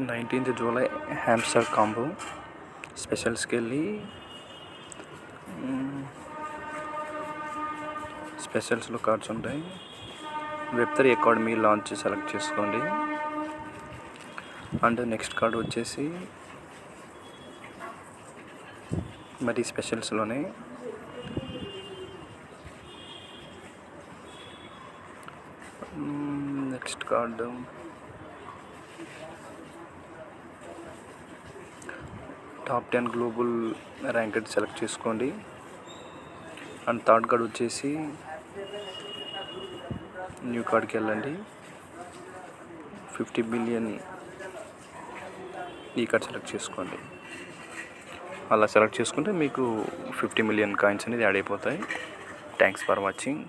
19th July hamster combo స్పెషల్స్కి వెళ్ళి స్పెషల్స్లో cards ఉంటాయి. వెబ్3 అకాడమీ లాంచ్ సెలెక్ట్ చేసుకోండి. అండ్ నెక్స్ట్ కార్డ్ వచ్చేసి మరి స్పెషల్స్లోనే next card top 10 global ranked select చేసుకోండి. అండ్ థర్డ్ కార్డ్ వచ్చేసి న్యూ కార్డ్కి వెళ్ళండి. 50 బిలియన్ ఈ కార్డ్ సెలెక్ట్ చేసుకోండి. అలా సెలెక్ట్ చేసుకుంటే మీకు 50 మిలియన్ కాయిన్స్ అనేది యాడ్ అయిపోతాయి. Thanks for watching.